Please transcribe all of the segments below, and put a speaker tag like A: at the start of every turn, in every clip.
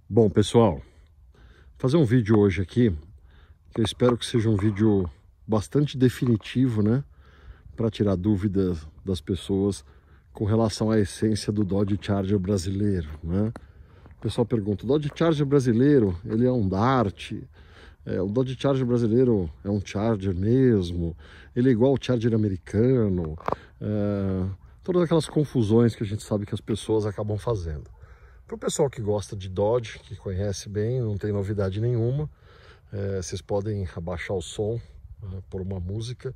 A: Bom, pessoal, fazer um vídeo hoje aqui, que eu espero que seja um vídeo bastante definitivo, né? Para tirar dúvidas das pessoas com relação à essência do Dodge Charger brasileiro, né? O pessoal pergunta, o Dodge Charger brasileiro, ele é um Dart? O Dodge Charger brasileiro é um Charger mesmo? Ele é igual ao Charger americano? Todas aquelas confusões que a gente sabe que as pessoas acabam fazendo. Para o pessoal que gosta de Dodge, que conhece bem, não tem novidade nenhuma, vocês podem abaixar o som, por uma música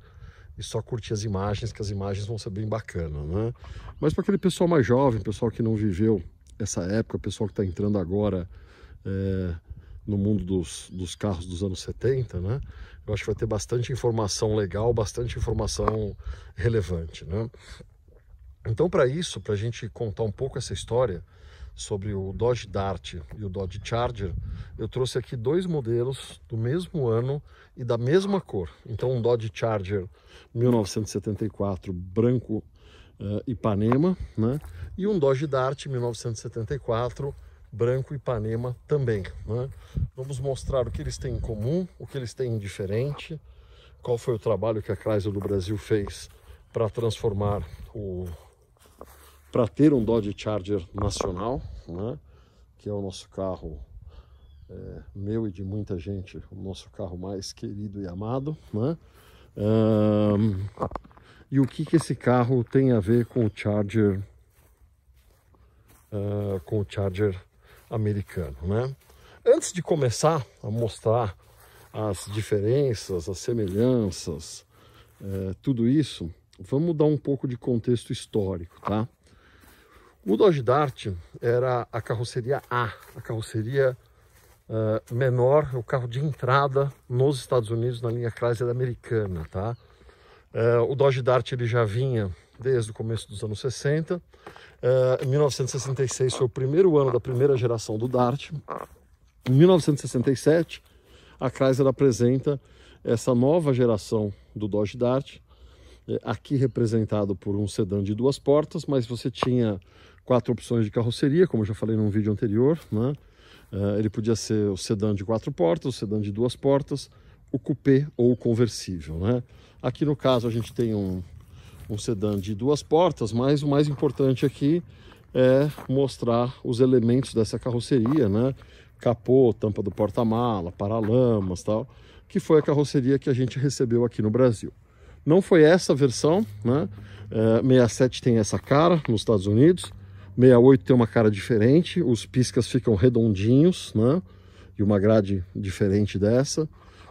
A: e só curtir as imagens, que as imagens vão ser bem bacanas, né? Mas para aquele pessoal mais jovem, pessoal que não viveu essa época, pessoal que está entrando agora no mundo dos carros dos anos 70, né? Eu acho que vai ter bastante informação legal, bastante informação relevante, né? Então, para isso, para a gente contar um pouco essa história sobre o Dodge Dart e o Dodge Charger, eu trouxe aqui dois modelos do mesmo ano e da mesma cor. Então, um Dodge Charger 1974 branco Ipanema, né? E um Dodge Dart 1974 branco Ipanema também, né? Vamos mostrar o que eles têm em comum, o que eles têm em diferente, qual foi o trabalho que a Chrysler do Brasil fez para transformar para ter um Dodge Charger nacional, né? Que é o nosso carro, meu e de muita gente, o nosso carro mais querido e amado, né? E o que esse carro tem a ver com o Charger americano, né? Antes de começar a mostrar as diferenças, as semelhanças, tudo isso, vamos dar um pouco de contexto histórico, tá? O Dodge Dart era a carroceria A, a carroceria menor, o carro de entrada nos Estados Unidos na linha Chrysler americana, tá? O Dodge Dart ele já vinha desde o começo dos anos 60. Em 1966 foi o primeiro ano da primeira geração do Dart. Em 1967, a Chrysler apresenta essa nova geração do Dodge Dart, aqui representado por um sedã de duas portas, mas você tinha 4 opções de carroceria, como eu já falei num vídeo anterior, né? Ele podia ser o sedã de 4 portas, o sedã de 2 portas, o coupé ou o conversível, né? Aqui no caso a gente tem um sedã de 2 portas, mas o mais importante aqui é mostrar os elementos dessa carroceria, né? Capô, tampa do porta-mala, paralamas, tal, que foi a carroceria que a gente recebeu aqui no Brasil. Não foi essa versão, né? 67 tem essa cara nos Estados Unidos, 68 tem uma cara diferente, os piscas ficam redondinhos, né? E uma grade diferente dessa.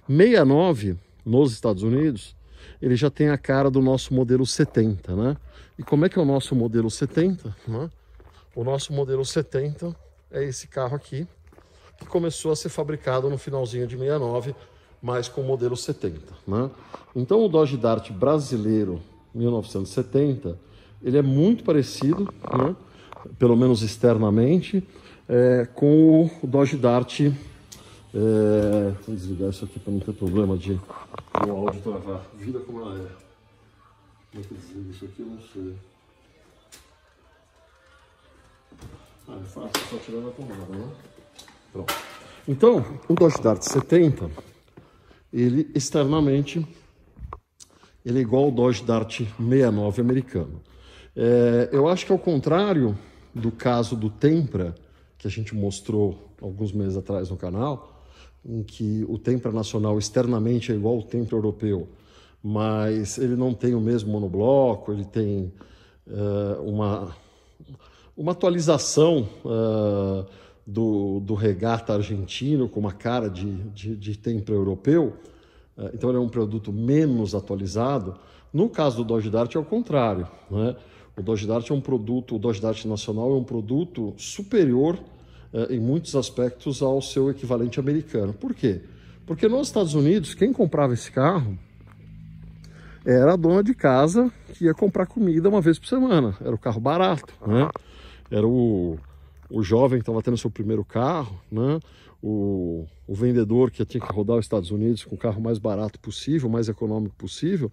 A: 69 nos Estados Unidos, ele já tem a cara do nosso modelo 70, né? E como é que é o nosso modelo 70, né? O nosso modelo 70 é esse carro aqui, que começou a ser fabricado no finalzinho de 69, mas com o modelo 70, né? Então o Dodge Dart brasileiro 1970, ele é muito parecido, né? Pelo menos externamente, com o Dodge Dart. Vou desligar isso aqui para não ter problema de o áudio travar. Vida como ela é. Como é que desliga isso aqui? Eu não sei. É fácil, só tirar da tomada, né? Pronto. Então, o Dodge Dart 70, ele externamente, ele é igual ao Dodge Dart 69 americano. Eu acho que ao contrário do caso do Tempra, que a gente mostrou alguns meses atrás no canal, em que o Tempra nacional externamente é igual ao Tempra europeu, mas ele não tem o mesmo monobloco, ele tem uma atualização do regata argentino com uma cara de Tempra europeu, então ele é um produto menos atualizado. No caso do Dodge Dart é o contrário, né? O Dodge Dart é um produto, o Dodge Dart nacional é um produto superior em muitos aspectos ao seu equivalente americano. Por quê? Porque nos Estados Unidos, quem comprava esse carro era a dona de casa que ia comprar comida uma vez por semana. Era o carro barato, né? Era o jovem que estava tendo seu primeiro carro, né? O vendedor que tinha que rodar os Estados Unidos com o carro mais barato possível, mais econômico possível.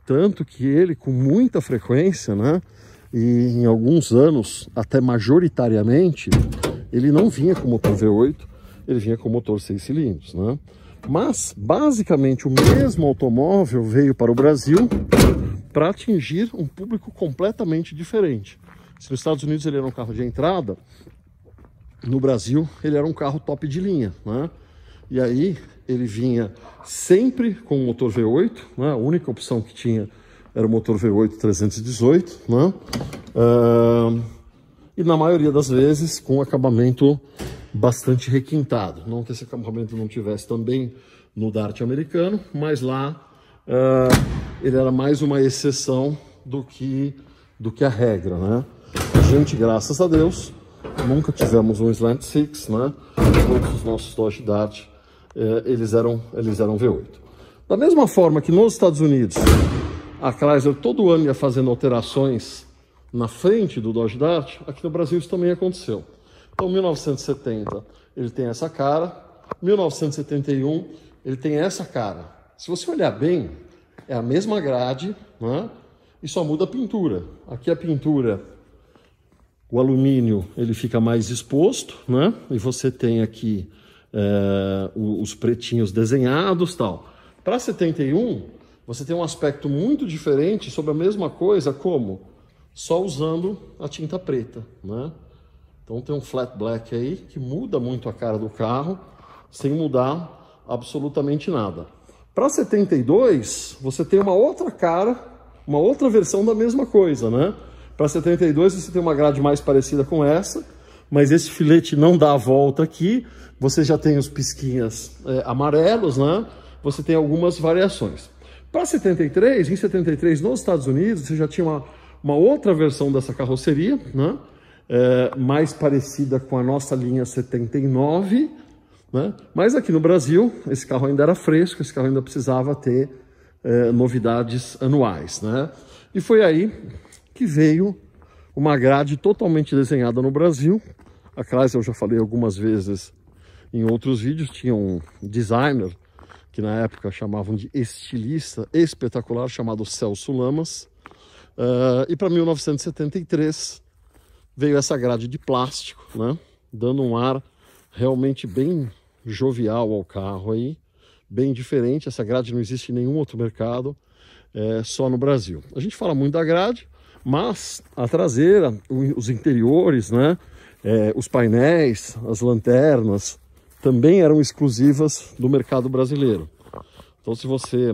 A: Tanto que ele, com muita frequência, né? E em alguns anos, até majoritariamente, ele não vinha com motor V8, ele vinha com motor 6 cilindros, né? Mas, basicamente, o mesmo automóvel veio para o Brasil para atingir um público completamente diferente. Se nos Estados Unidos ele era um carro de entrada, no Brasil ele era um carro top de linha, né? E aí ele vinha sempre com o motor V8, né? A única opção que tinha era o motor V8 318, né? E na maioria das vezes com acabamento bastante requintado. Não que esse acabamento não tivesse também no Dart americano, mas lá ele era mais uma exceção do que a regra, né? A gente, graças a Deus, nunca tivemos um Slant Six, né? Todos os nossos Dodge Dart, eles eram V8. Da mesma forma que nos Estados Unidos, a Chrysler todo ano ia fazendo alterações na frente do Dodge Dart, aqui no Brasil isso também aconteceu. Então, 1970 ele tem essa cara, 1971 ele tem essa cara. Se você olhar bem, é a mesma grade, né? E só muda a pintura. Aqui a pintura, o alumínio, ele fica mais exposto, né? E você tem aqui os pretinhos desenhados, tal. Para 71, você tem um aspecto muito diferente sobre a mesma coisa, como só usando a tinta preta, né? Então tem um flat black aí que muda muito a cara do carro, sem mudar absolutamente nada. Para 72, você tem uma outra cara, uma outra versão da mesma coisa, né? Para 72 você tem uma grade mais parecida com essa, mas esse filete não dá a volta aqui, você já tem os pisquinhas amarelos, né? Você tem algumas variações. Para 73, em 73 nos Estados Unidos, você já tinha uma outra versão dessa carroceria, né? Mais parecida com a nossa linha 79, né? Mas aqui no Brasil, esse carro ainda era fresco, esse carro ainda precisava ter novidades anuais, né? E foi aí que veio uma grade totalmente desenhada no Brasil. A Chrysler, eu já falei algumas vezes em outros vídeos, tinha um designer que na época chamavam de estilista espetacular, chamado Celso Lamas. E para 1973 veio essa grade de plástico, né? Dando um ar realmente bem jovial ao carro aí, bem diferente. Essa grade não existe em nenhum outro mercado, só no Brasil. A gente fala muito da grade, mas a traseira, os interiores, né? Os painéis, as lanternas, também eram exclusivas do mercado brasileiro. Então, se você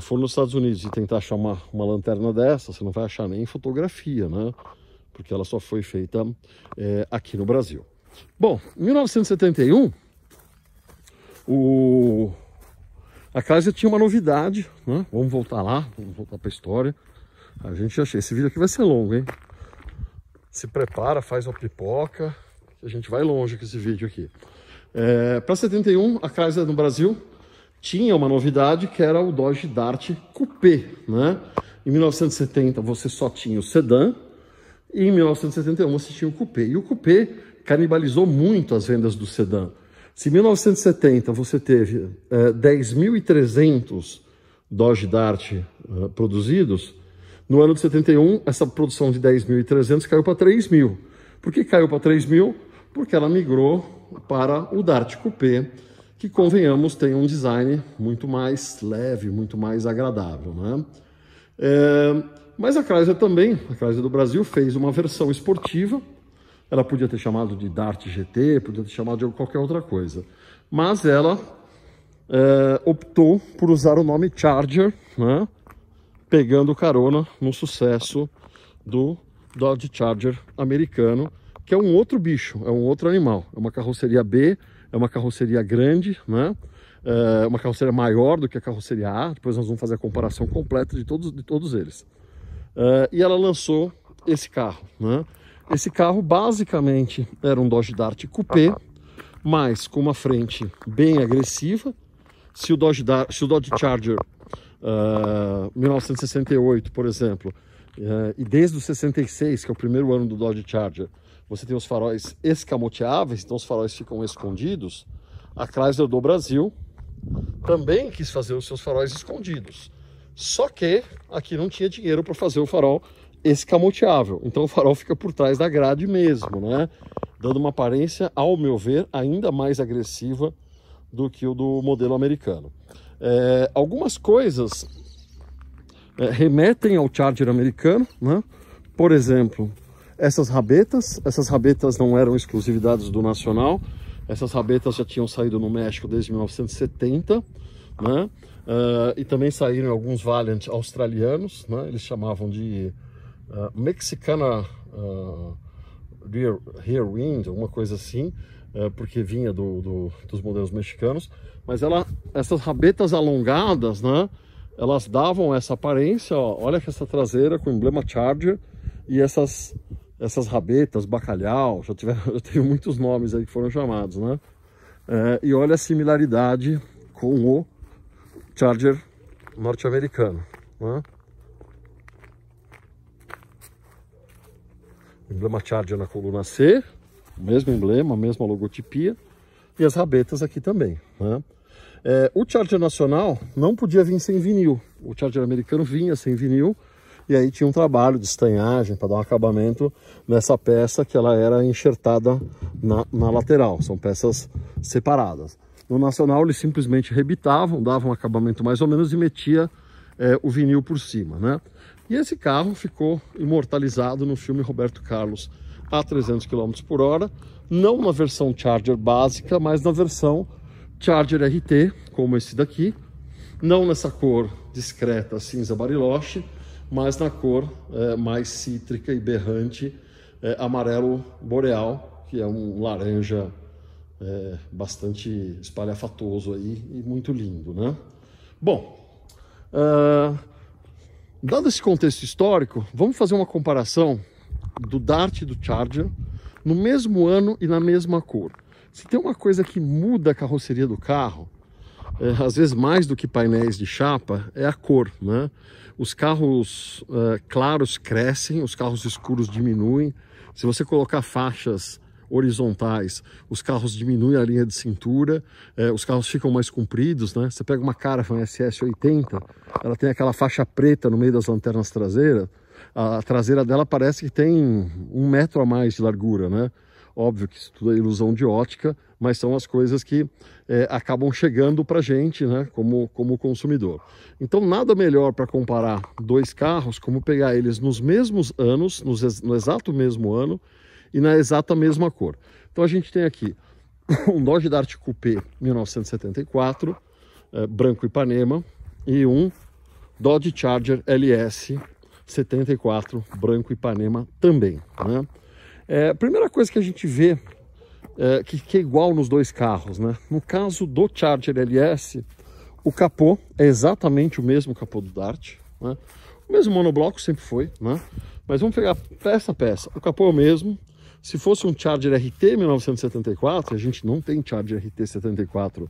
A: for nos Estados Unidos e tentar achar uma lanterna dessa, você não vai achar nem fotografia, né? Porque ela só foi feita aqui no Brasil. Bom, em 1971, a Chrysler tinha uma novidade, né? Vamos voltar lá, vamos voltar para a história. A gente achei, esse vídeo aqui vai ser longo, hein? Se prepara, faz uma pipoca, que a gente vai longe com esse vídeo aqui. Para 71, a Chrysler no Brasil tinha uma novidade que era o Dodge Dart Coupé, né? Em 1970 você só tinha o sedã, e em 1971 você tinha o Coupé. E o Coupé canibalizou muito as vendas do sedã. Se em 1970 você teve 10.300 Dodge Dart produzidos, no ano de 71 essa produção de 10.300 caiu para 3.000. Por que caiu para 3.000? Porque ela migrou para o Dart Coupé, que, convenhamos, tem um design muito mais leve, muito mais agradável, né? Mas a Chrysler também, a Chrysler do Brasil, fez uma versão esportiva. Ela podia ter chamado de Dart GT, podia ter chamado de qualquer outra coisa. Mas ela optou por usar o nome Charger, né? Pegando carona no sucesso do Dodge Charger americano, que é um outro bicho, é um outro animal. É uma carroceria B, é uma carroceria grande, né? É uma carroceria maior do que a carroceria A. Depois nós vamos fazer a comparação completa de todos eles. E ela lançou esse carro, né? Esse carro basicamente era um Dodge Dart Coupé, mas com uma frente bem agressiva. Se o Dodge Charger 1968, por exemplo, e desde o 66, que é o primeiro ano do Dodge Charger, você tem os faróis escamoteáveis, então os faróis ficam escondidos. A Chrysler do Brasil também quis fazer os seus faróis escondidos. Só que aqui não tinha dinheiro para fazer o farol escamoteável. Então o farol fica por trás da grade mesmo, né? dando uma aparência, ao meu ver, ainda mais agressiva do que o do modelo americano. Algumas coisas remetem ao Charger americano, né? Por exemplo, essas rabetas não eram exclusividades do Nacional, essas rabetas já tinham saído no México desde 1970, né? E também saíram em alguns Valiant australianos, né? Eles chamavam de Mexicana Rear Wind, alguma coisa assim, porque vinha dos modelos mexicanos. Mas essas rabetas alongadas, né? Elas davam essa aparência, ó, olha que essa traseira com emblema Charger e essas rabetas, bacalhau, já tenho muitos nomes aí que foram chamados, né? E olha a similaridade com o Charger norte-americano, né? Emblema Charger na coluna C, o mesmo emblema, a mesma logotipia, e as rabetas aqui também, né? O Charger nacional não podia vir sem vinil, o Charger americano vinha sem vinil, e aí tinha um trabalho de estanhagem para dar um acabamento nessa peça que ela era enxertada na lateral, são peças separadas. No nacional eles simplesmente rebitavam, davam um acabamento mais ou menos e metia o vinil por cima, né? E esse carro ficou imortalizado no filme Roberto Carlos a 300 km por hora, não na versão Charger básica, mas na versão Charger RT, como esse daqui, não nessa cor discreta cinza bariloche, mas na cor mais cítrica e berrante, amarelo boreal, que é um laranja bastante espalhafatoso aí e muito lindo, né? Bom, dado esse contexto histórico, vamos fazer uma comparação do Dart e do Charger no mesmo ano e na mesma cor. Se tem uma coisa que muda a carroceria do carro, às vezes mais do que painéis de chapa, é a cor, né? Os carros claros crescem, os carros escuros diminuem. Se você colocar faixas horizontais, os carros diminuem a linha de cintura, os carros ficam mais compridos, né? Você pega uma Caravan SS80, ela tem aquela faixa preta no meio das lanternas traseiras, a traseira dela parece que tem 1 metro a mais de largura, né? Óbvio que isso tudo é ilusão de ótica, mas são as coisas que acabam chegando para a gente, né, como consumidor. Então nada melhor para comparar dois carros como pegar eles nos mesmos anos, no exato mesmo ano e na exata mesma cor. Então a gente tem aqui um Dodge Dart Coupé 1974, branco Ipanema, e um Dodge Charger LS 74, branco Ipanema também, né? A primeira coisa que a gente vê que é igual nos dois carros, né? No caso do Charger LS, o capô é exatamente o mesmo capô do Dart, né? O mesmo monobloco sempre foi, né? Mas vamos pegar peça a peça. O capô é o mesmo. Se fosse um Charger RT 1974, a gente não tem Charger RT 74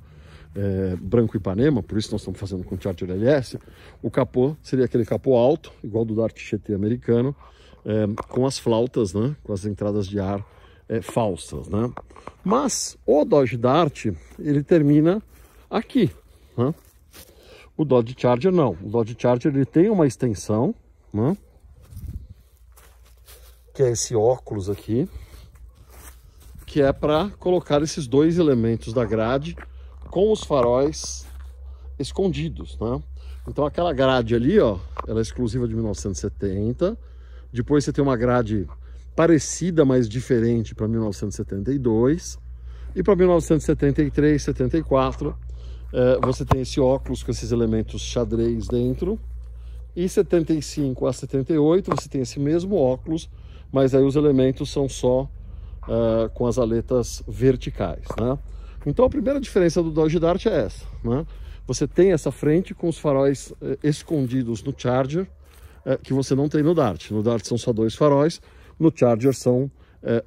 A: branco Ipanema, por isso nós estamos fazendo com o Charger LS. O capô seria aquele capô alto, igual do Dart GT americano, com as flautas, né? Com as entradas de ar falsas, né? Mas o Dodge Dart, ele termina aqui, né? O Dodge Charger não. O Dodge Charger ele tem uma extensão, né? Que é esse óculos aqui, que é para colocar esses dois elementos da grade com os faróis escondidos, né? Então aquela grade ali, ó, ela é exclusiva de 1970. Depois você tem uma grade parecida, mas diferente para 1972. E para 1973, 74, você tem esse óculos com esses elementos xadrez dentro. E 75 a 78 você tem esse mesmo óculos, mas aí os elementos são só com as aletas verticais, né? Então a primeira diferença do Dodge Dart é essa, né? Você tem essa frente com os faróis escondidos no Charger, que você não tem no Dart. No Dart são só 2 faróis, no Charger são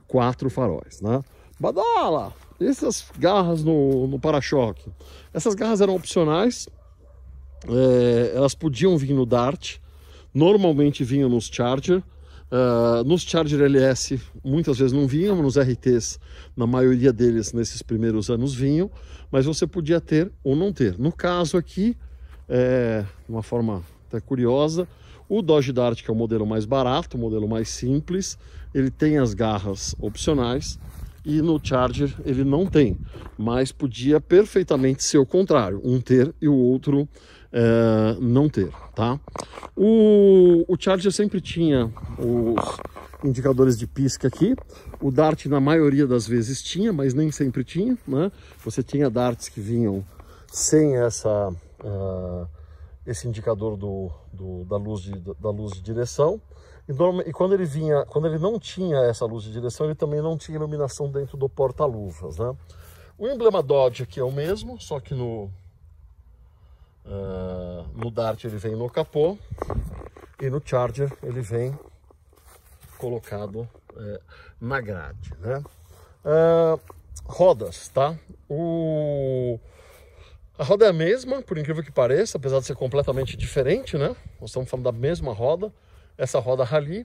A: 4 faróis, né? Badala! Essas garras no para-choque. Essas garras eram opcionais, elas podiam vir no Dart, normalmente vinham nos Charger. Nos Charger LS muitas vezes não vinham, nos RTs, na maioria deles, nesses primeiros anos vinham, mas você podia ter ou não ter. No caso aqui, de uma forma até curiosa, o Dodge Dart, que é o modelo mais barato, o modelo mais simples, ele tem as garras opcionais, e no Charger ele não tem, mas podia perfeitamente ser o contrário, um ter e o outro não ter, tá? O Charger sempre tinha os indicadores de pisca aqui, o Dart na maioria das vezes tinha, mas nem sempre tinha, né? Você tinha Darts que vinham sem esse indicador da luz de direção, e quando ele não tinha essa luz de direção, ele também não tinha iluminação dentro do porta-luvas, né? O emblema Dodge aqui é o mesmo, só que no Dart ele vem no capô e no Charger ele vem colocado na grade, né? Rodas, tá? A roda é a mesma, por incrível que pareça, apesar de ser completamente diferente, né? Nós estamos falando da mesma roda, essa roda rally.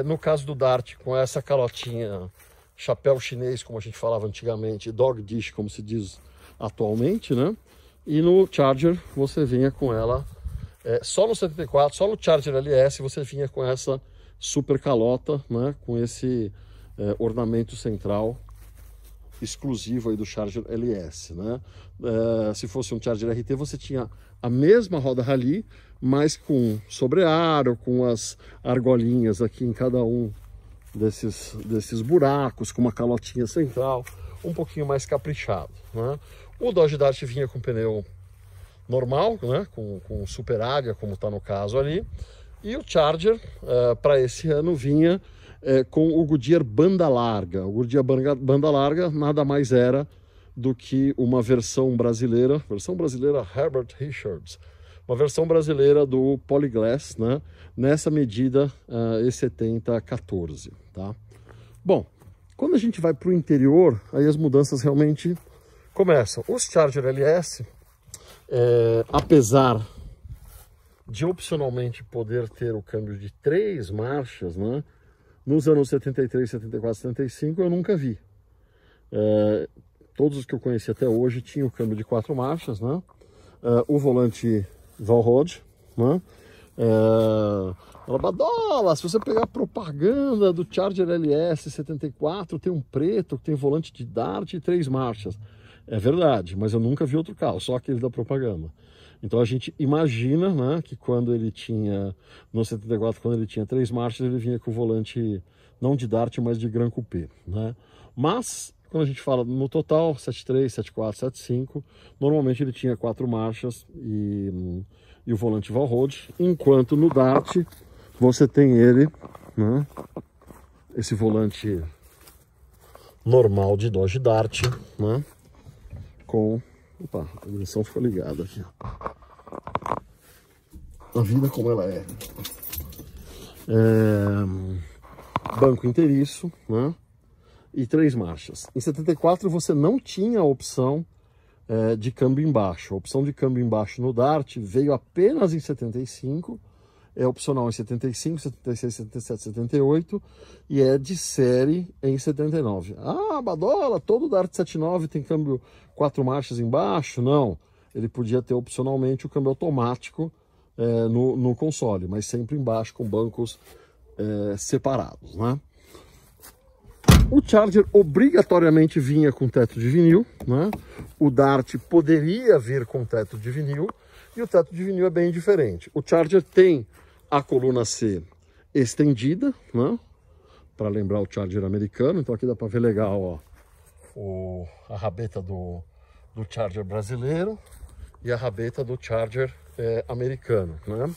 A: No caso do Dart, com essa calotinha chapéu chinês, como a gente falava antigamente, dog dish, como se diz atualmente, né? E no Charger você vinha com ela, só no 74, só no Charger LS você vinha com essa super calota, né? Com esse ornamento central exclusivo aí do Charger LS, né? Se fosse um Charger RT você tinha a mesma roda rally, mas com sobrearo, com as argolinhas aqui em cada um desses buracos, com uma calotinha central, um pouquinho mais caprichado, né? O Dodge Dart vinha com pneu normal, né? Com super águia, como está no caso ali, e o Charger para esse ano vinha com o Goodyear banda larga. O Goodyear banda larga nada mais era do que uma versão brasileira Herbert Richards, uma versão brasileira do Polyglass, né? Nessa medida E70-14, tá? Bom, quando a gente vai para o interior, aí as mudanças realmente começam. Os Charger LS, apesar de opcionalmente poder ter o câmbio de 3 marchas, né? Nos anos 73, 74, 75 eu nunca vi. Todos os que eu conheci até hoje tinham o câmbio de 4 marchas, né? O volante Valrod, né? Badola, se você pegar a propaganda do Charger LS 74, tem um preto que tem volante de Dart e 3 marchas. É verdade, mas eu nunca vi outro carro, só aquele da propaganda. Então a gente imagina, né, que quando ele tinha, no 74, quando ele tinha 3 marchas, ele vinha com o volante não de Dart, mas de Gran Coupé, né? Mas quando a gente fala no total, 73, 74, 75, normalmente ele tinha 4 marchas e o volante Valrod, enquanto no Dart você tem ele, né, esse volante normal de Dodge Dart, né, com... Opa, a direção ficou ligada aqui. A vida como ela é. Banco inteiriço, né? E 3 marchas. Em 74 você não tinha a opção de câmbio embaixo. A opção de câmbio embaixo no Dart veio apenas em 75. É opcional em 75, 76, 77, 78 e é de série em 79. Ah, Badola, todo Dart 79 tem câmbio 4 marchas embaixo? Não, ele podia ter opcionalmente o câmbio automático no console, mas sempre embaixo com bancos separados, né? O Charger obrigatoriamente vinha com teto de vinil, né? O Dart poderia vir com teto de vinil, e o teto de vinil é bem diferente. O Charger tem a coluna C estendida, né? Para lembrar o Charger americano. Então aqui dá para ver legal, ó, a rabeta do Charger brasileiro e a rabeta do Charger americano, né?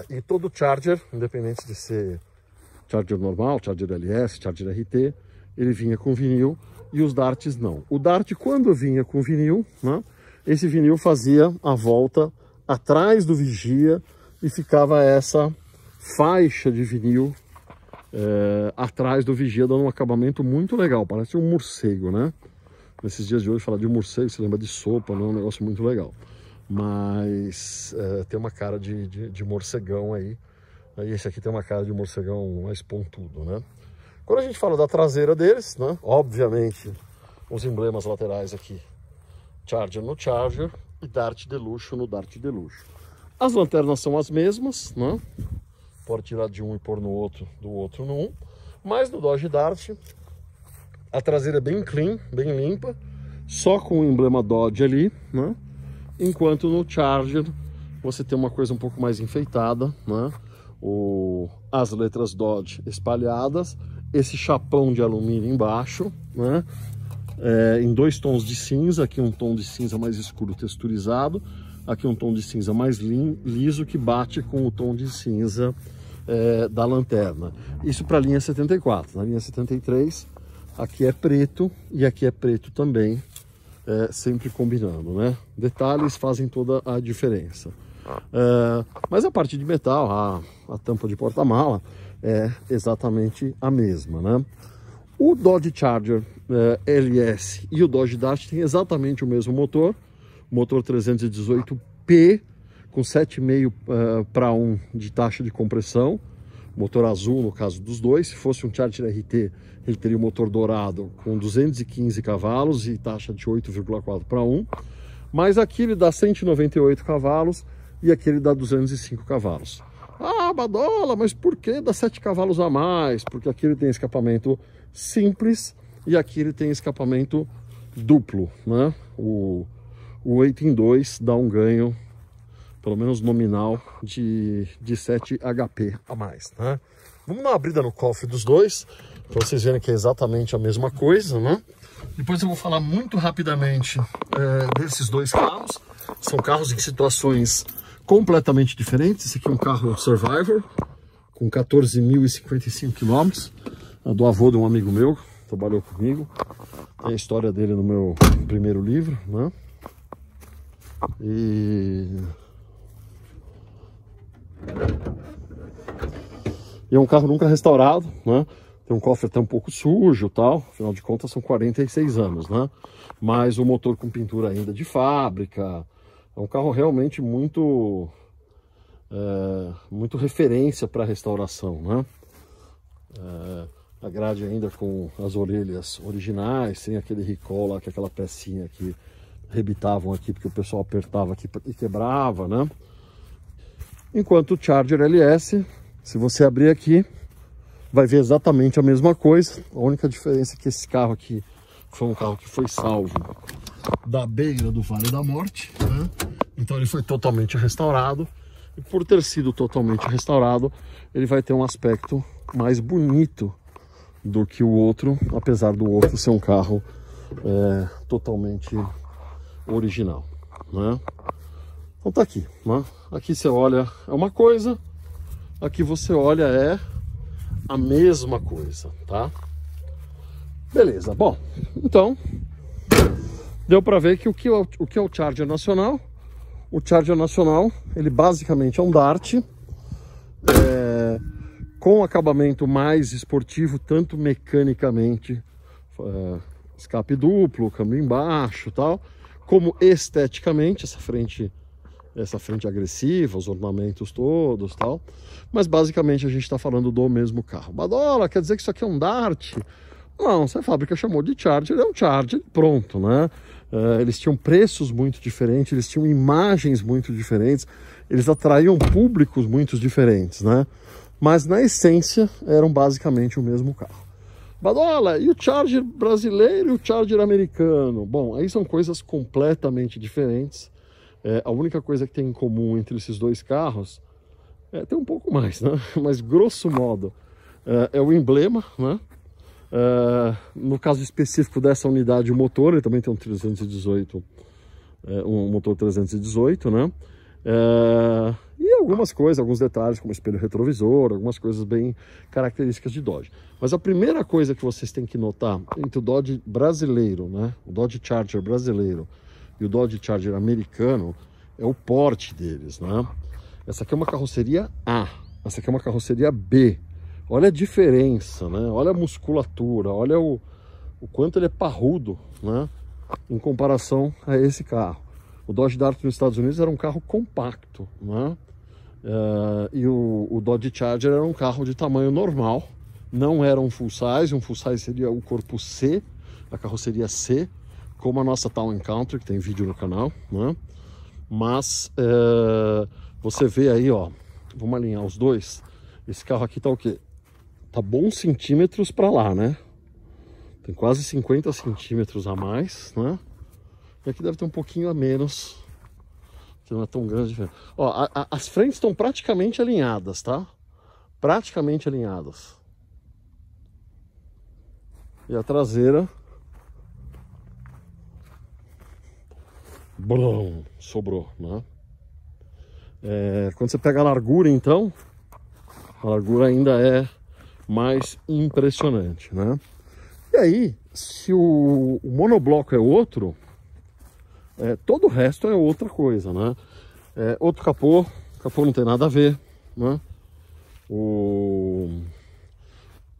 A: E todo Charger, independente de ser Charger normal, Charger LS, Charger RT, ele vinha com vinil, e os Darts não. O Dart, quando vinha com vinil, né, esse vinil fazia a volta atrás do vigia e ficava essa faixa de vinil atrás do vigia, dando um acabamento muito legal, parece um morcego, né? Nesses dias de hoje, falar de morcego, você lembra de sopa, não é um negócio muito legal. Mas tem uma cara de morcegão aí. E esse aqui tem uma cara de morcegão mais pontudo, né? Quando a gente fala da traseira deles, né? Obviamente, os emblemas laterais aqui. Charger no Charger e Dart de luxo no Dart de luxo. As lanternas são as mesmas, né? Pode tirar de um e pôr no outro, do outro no um. Mas no Dodge Dart, A traseira é bem clean, bem limpa, só com o emblema Dodge ali, né? Enquanto no Charger você tem uma coisa um pouco mais enfeitada, né? As letras Dodge espalhadas, esse chapão de alumínio embaixo, né? Em 2 tons de cinza, aqui um tom de cinza mais escuro texturizado, aqui um tom de cinza mais liso que bate com o tom de cinza da lanterna. Isso para a linha 74. Na linha 73, aqui é preto e aqui é preto também, sempre combinando, né? Detalhes fazem toda a diferença. Mas a parte de metal, a tampa de porta-mala é exatamente a mesma, né? O Dodge Charger LS e o Dodge Dart têm exatamente o mesmo motor 318P com 7,5 para 1 de taxa de compressão, motor azul no caso dos dois. Se fosse um Charger RT, ele teria o motor dourado com 215 cavalos e taxa de 8,4 para 1, mas aqui ele dá 198 cavalos e aqui ele dá 205 cavalos. Ah, Badola, mas por que dá 7 cavalos a mais? Porque aqui ele tem escapamento simples e aqui ele tem escapamento duplo, né? O 8 em 2 dá um ganho, pelo menos nominal, de 7 HP a mais, né? Vamos dar uma abrida no cofre dos dois, para vocês verem que é exatamente a mesma coisa, né? Depois eu vou falar muito rapidamente desses dois carros. São carros em situações completamente diferentes. Esse aqui é um carro Survivor, com 14.055 km, do avô de um amigo meu, trabalhou comigo. Tem a história dele no meu primeiro livro, né? E é um carro nunca restaurado, né? Tem um cofre até um pouco sujo, tal. Afinal de contas são 46 anos, né? Mas o motor com pintura ainda de fábrica. É um carro realmente muito referência para restauração, né? A grade ainda com as orelhas originais, sem aquele recall lá, que é aquela pecinha que rebitavam aqui porque o pessoal apertava aqui e quebrava, né? Enquanto o Charger LS, se você abrir aqui, vai ver exatamente a mesma coisa. A única diferença é que esse carro aqui foi um carro que foi salvo da beira do Vale da Morte, né? Então ele foi totalmente restaurado, e por ter sido totalmente restaurado, ele vai ter um aspecto mais bonito do que o outro, apesar do outro ser um carro totalmente original, né? Então tá aqui, né? Aqui você olha é uma coisa, aqui você olha é a mesma coisa, tá? Beleza, bom, então deu para ver que o que é o Charger nacional. O Charger nacional, ele basicamente é um Dart, com acabamento mais esportivo, tanto mecanicamente, escape duplo, câmbio embaixo e tal, como esteticamente, essa frente agressiva, os ornamentos todos tal. Mas basicamente a gente está falando do mesmo carro. Badola, quer dizer que isso aqui é um Dart? Não, se a fábrica chamou de Charger, é um Charger, pronto, né? Eles tinham preços muito diferentes, eles tinham imagens muito diferentes, eles atraíam públicos muito diferentes, né? Mas na essência eram basicamente o mesmo carro. Badola, e o Charger brasileiro e o Charger americano? Bom, aí são coisas completamente diferentes. A única coisa que tem em comum entre esses dois carros, tem um pouco mais, né? Mas grosso modo é o emblema, né? No caso específico dessa unidade, o motor, ele também tem um 318, um motor 318, né? E algumas coisas, alguns detalhes como espelho retrovisor, algumas coisas bem características de Dodge. Mas a primeira coisa que vocês têm que notar entre o Dodge brasileiro, né? O Dodge Charger brasileiro e o Dodge Charger americano é o porte deles, né? Essa aqui é uma carroceria A, essa aqui é uma carroceria B. Olha a diferença, né? Olha a musculatura, olha o quanto ele é parrudo, né? Em comparação a esse carro. O Dodge Dart nos Estados Unidos era um carro compacto, né? E o Dodge Charger era um carro de tamanho normal, não era um full size seria o corpo C, a carroceria C, como a nossa Town & Country, que tem vídeo no canal, né? Mas você vê aí, ó, vamos alinhar os dois. Esse carro aqui tá o quê? Tá bons centímetros para lá, né? Tem quase 50 centímetros a mais, né? E aqui deve ter um pouquinho a menos, que não é tão grande. Ó, as frentes estão praticamente alinhadas, tá? Praticamente alinhadas. E a traseira... Blum, sobrou, né? Quando você pega a largura, então, a largura ainda é mais impressionante, né? E aí, se o monobloco é outro, todo o resto é outra coisa, né? Outro capô não tem nada a ver, né?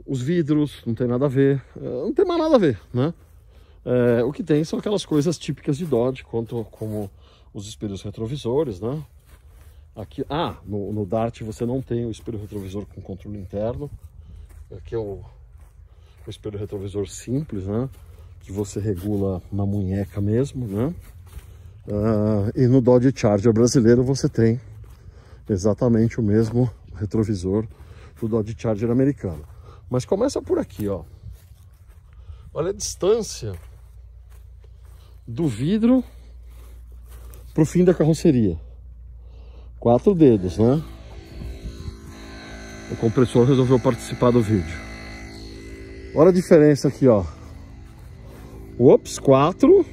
A: Os vidros não tem nada a ver, não tem mais nada a ver, né? O que tem são aquelas coisas típicas de Dodge, como os espelhos retrovisores, né? Aqui, no Dart você não tem o espelho retrovisor com controle interno. Aqui é o espelho retrovisor simples, né? Que você regula na munheca mesmo, né? E no Dodge Charger brasileiro você tem exatamente o mesmo retrovisor do Dodge Charger americano. Mas começa por aqui, ó. Olha a distância do vidro pro fim da carroceria. 4 dedos, né? O compressor resolveu participar do vídeo. Olha a diferença aqui, ó. Ops, 4.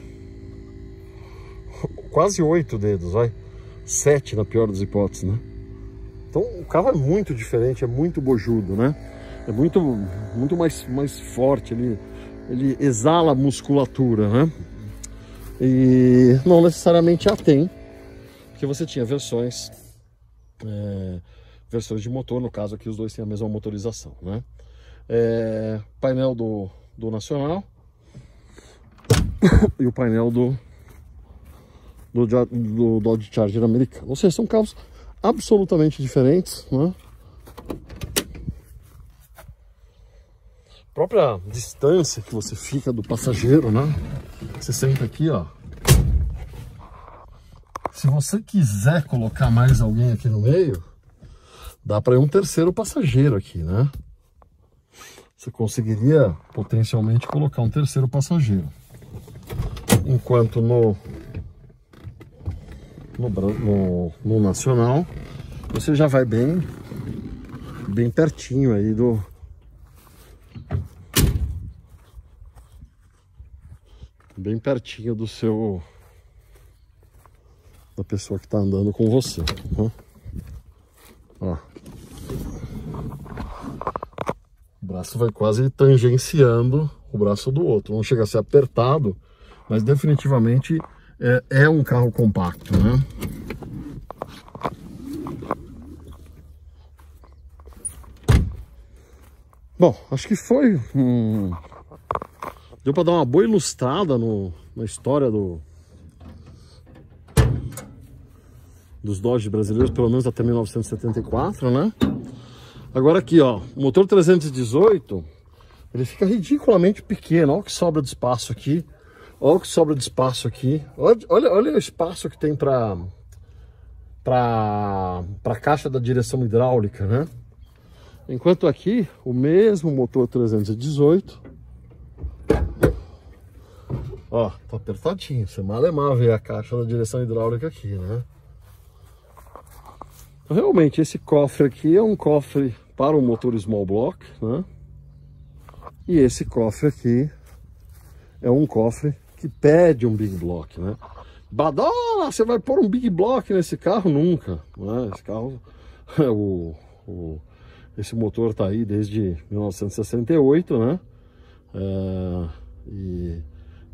A: Quase 8 dedos, vai. 7 na pior das hipóteses, né? Então o carro é muito diferente, é muito bojudo, né? É muito mais forte, ele exala musculatura, né? E não necessariamente a tem, porque você tinha versões de motor, no caso aqui os dois têm a mesma motorização, né? Painel do Nacional e o painel do Dodge Charger americano. Ou seja, são carros absolutamente diferentes, né? A própria distância que você fica do passageiro, né? Você senta aqui, ó. Se você quiser colocar mais alguém aqui no meio, dá para ir um terceiro passageiro aqui, né? Você conseguiria potencialmente colocar um terceiro passageiro. Enquanto no Nacional, você já vai bem pertinho aí bem pertinho da pessoa que está andando com você, né? Ó. O braço vai quase tangenciando o braço do outro. Não chega a ser apertado, mas definitivamente é um carro compacto, né? Bom, acho que foi deu para dar uma boa ilustrada na história dos Dodge brasileiros, pelo menos até 1974, né? Agora aqui, ó, o motor 318, ele fica ridiculamente pequeno. Olha o que sobra de espaço aqui. Olha o que sobra de espaço aqui. Olha o espaço que tem para caixa da direção hidráulica, né? Enquanto aqui, o mesmo motor 318, ó, tá apertadinho. Você malemar ver a caixa da direção hidráulica aqui, né? Realmente, esse cofre aqui é um cofre para o motor small block, né? E esse cofre aqui é um cofre que pede um big block, né? Badola, você vai pôr um big block nesse carro? Nunca, né? Esse carro, esse motor tá aí desde 1968, né?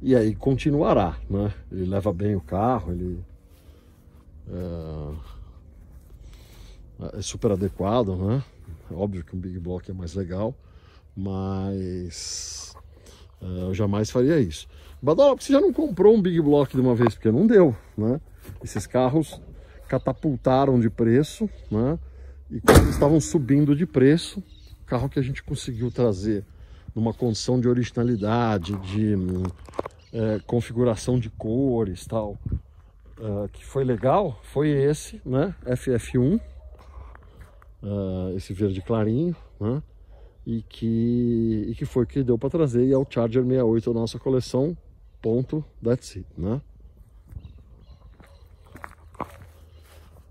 A: E aí continuará, né? Ele leva bem o carro, ele é super adequado, né? Óbvio que um big block é mais legal, mas eu jamais faria isso. Badola, você já não comprou um big block de uma vez? Porque não deu, né? Esses carros catapultaram de preço, né? E quando estavam subindo de preço, o carro que a gente conseguiu trazer numa condição de originalidade, de configuração de cores, tal, que foi legal, foi esse, né? FF1, esse verde clarinho, né? e que foi que deu para trazer, e é o Charger 68 da nossa coleção, ponto, that's it, né?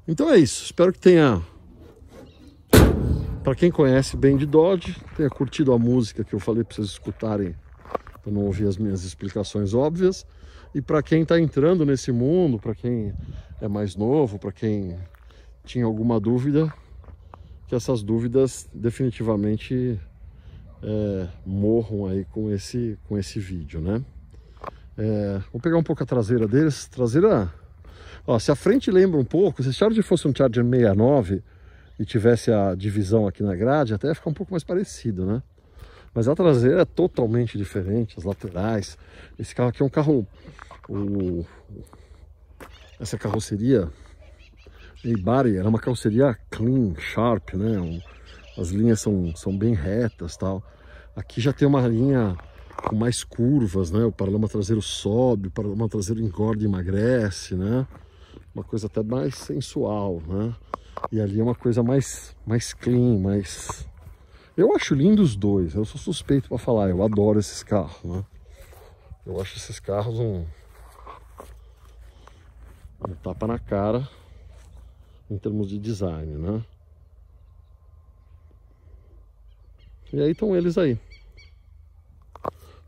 A: Então é isso, espero que tenha, para quem conhece bem de Dodge, tenha curtido a música que eu falei para vocês escutarem, para não ouvir as minhas explicações óbvias. E para quem está entrando nesse mundo, para quem é mais novo, para quem tinha alguma dúvida, que essas dúvidas definitivamente morram aí com esse vídeo, né? Vou pegar um pouco a traseira deles. Traseira, ó, se a frente lembra um pouco, se o Charger fosse um Charger 69 e tivesse a divisão aqui na grade, até ia ficar um pouco mais parecido, né? Mas a traseira é totalmente diferente, as laterais. Esse carro aqui é um carro... Essa carroceria Maybach era uma carroceria clean, sharp, né? As linhas são bem retas, tal. Aqui já tem uma linha com mais curvas, né? O paralama traseiro sobe, o paralama traseiro engorda e emagrece, né? Uma coisa até mais sensual, né? E ali é uma coisa mais clean, mais... Eu acho lindo os dois, eu sou suspeito para falar, eu adoro esses carros, né? Eu acho esses carros um tapa na cara em termos de design, né? E aí estão eles aí.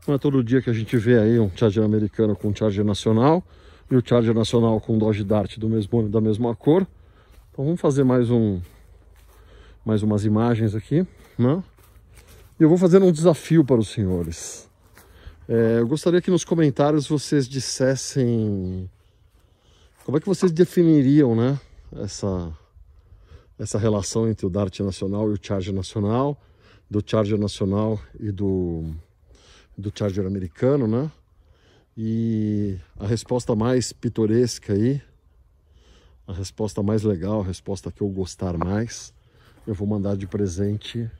A: Não é todo dia que a gente vê aí um Charger americano com um Charger nacional e o Charger nacional com um Dodge Dart da mesma cor. Então vamos fazer mais umas imagens aqui, né? E eu vou fazer um desafio para os senhores. Eu gostaria que nos comentários vocês dissessem como é que vocês definiriam, né, essa relação entre o Dart nacional e o Charger nacional, do Charger nacional e do Charger americano, né? E a resposta mais pitoresca aí, a resposta mais legal, a resposta que eu gostar mais, eu vou mandar de presente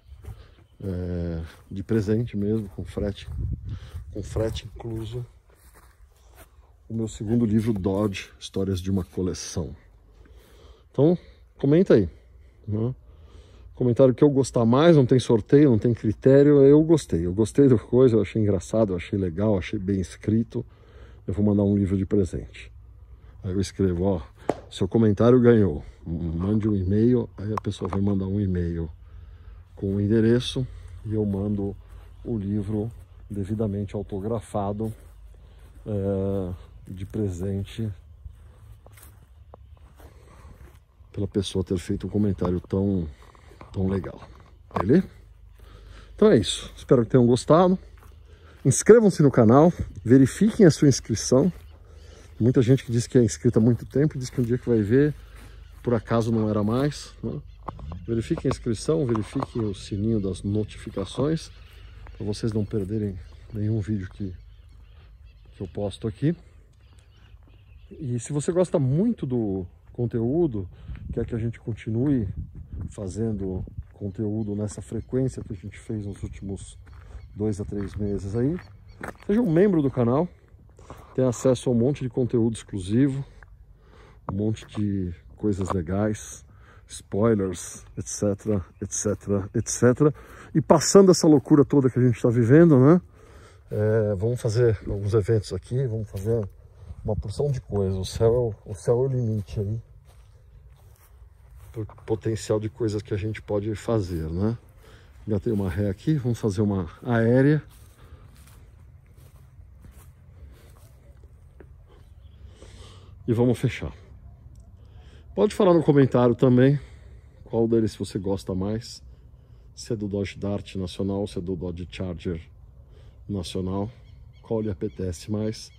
A: mesmo, com frete incluso, o meu segundo livro Dodge, Histórias de uma Coleção. Então, comenta aí, né? Comentário que eu gostar mais, não tem sorteio, não tem critério, eu gostei da coisa, eu achei engraçado, eu achei legal, eu achei bem escrito, eu vou mandar um livro de presente. Aí eu escrevo, ó, seu comentário ganhou, mande um e-mail, aí a pessoa vai mandar um e-mail com o endereço e eu mando o livro devidamente autografado de presente pela pessoa ter feito um comentário tão legal, beleza? Então é isso, espero que tenham gostado. Inscrevam-se no canal, verifiquem a sua inscrição. Muita gente que diz que é inscrita há muito tempo, diz que um dia que vai ver, por acaso não era mais, né? Verifiquem a inscrição, verifiquem o sininho das notificações, para vocês não perderem nenhum vídeo que eu posto aqui. E se você gosta muito do conteúdo, quer que a gente continue fazendo conteúdo nessa frequência que a gente fez nos últimos 2 a 3 meses aí, seja um membro do canal, tenha acesso a um monte de conteúdo exclusivo, um monte de coisas legais, spoilers, etc, etc, etc. E passando essa loucura toda que a gente está vivendo, né? Vamos fazer alguns eventos aqui, vamos fazer uma porção de coisas. O céu é o limite aí, o potencial de coisas que a gente pode fazer, né? Já tem uma ré aqui, vamos fazer uma aérea. E vamos fechar. Pode falar no comentário também qual deles você gosta mais. Se é do Dodge Dart nacional, se é do Dodge Charger nacional, qual lhe apetece mais.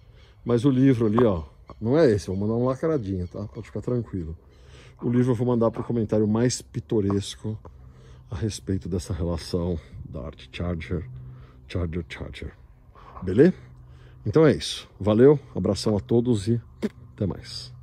A: Mas o livro ali, ó, não é esse, vou mandar um lacradinho, tá? Pode ficar tranquilo. O livro eu vou mandar para o comentário mais pitoresco a respeito dessa relação Dart Charger, Charger. Beleza? Então é isso. Valeu, abração a todos e até mais.